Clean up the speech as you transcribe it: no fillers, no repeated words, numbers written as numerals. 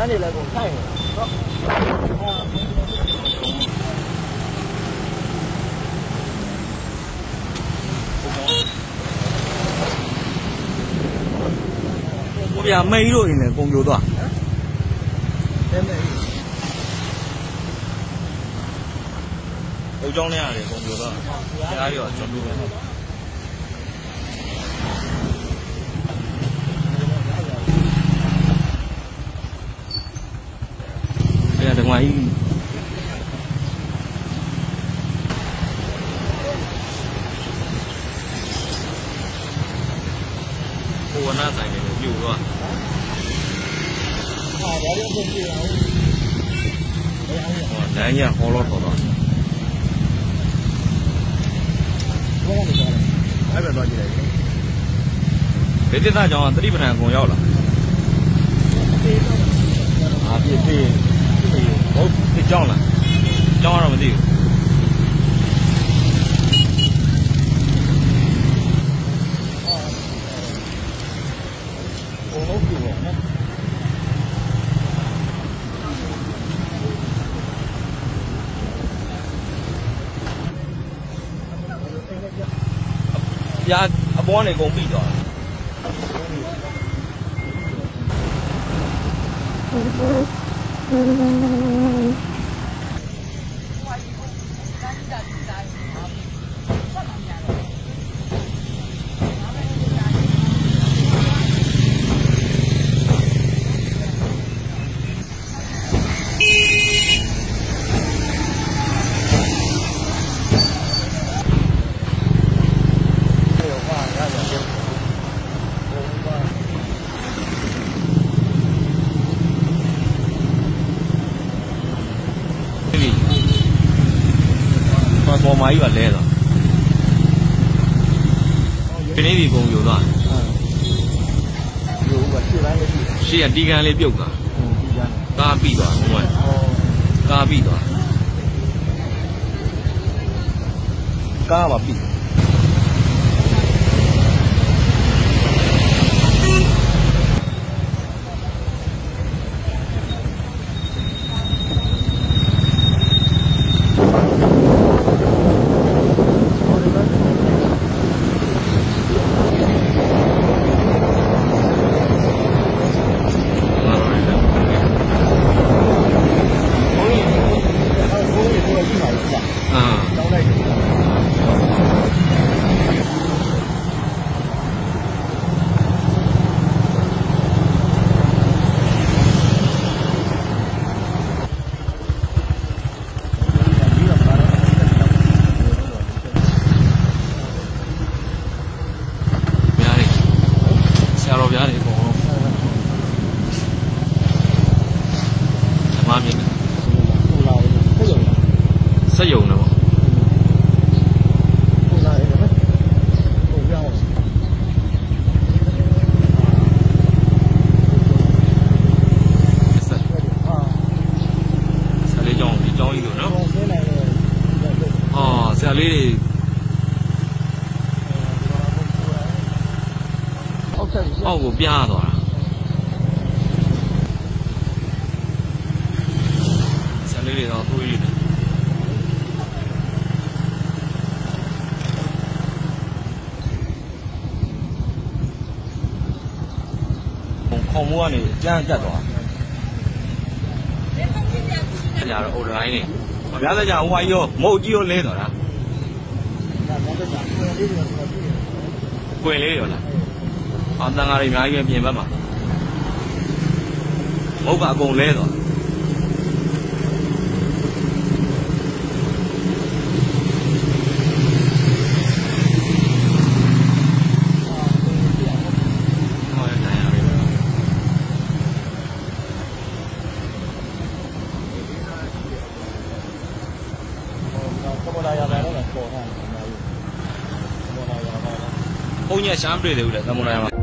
哪里来给我看一下？我边没有人呢，公交段。有装那样的公交段，加油，准备。等外一，我那在那个有个。哦，咱也好老头了。200多斤来。这地大江这里不谈公要了。啊，对。我被降了，降上面都有。呀，帮你公闭掉。我妈又来了，这里的公有的，有个是人地干的标个，加币多，我加币多，加把币。ဆက်ယုံတယ်ပေါ့ဆက်လေးကြောင်းဒီကြောင်းကြီးလို့နော်ဆရာလေးအောက်ကိုပြားသွားတာဆရာလေးတွေတော့တွေးရတယ်ခေါမိုးကနေကြမ်းတက်သွား။ညာတော့ order တိုင်းနေ။ဗျာသက်ကြဟိုအရောမုတ်ကြီးရောလဲတော့လား။ကွင်လေးရောလား။တန်ဃာတွေအများကြီးပြင်ဘက်မှာမုတ်ကအကုန်လဲတော့ဘုံညက်ရှားမတွေ့သေးဘူးလေသမုန်တိုင်းမှာ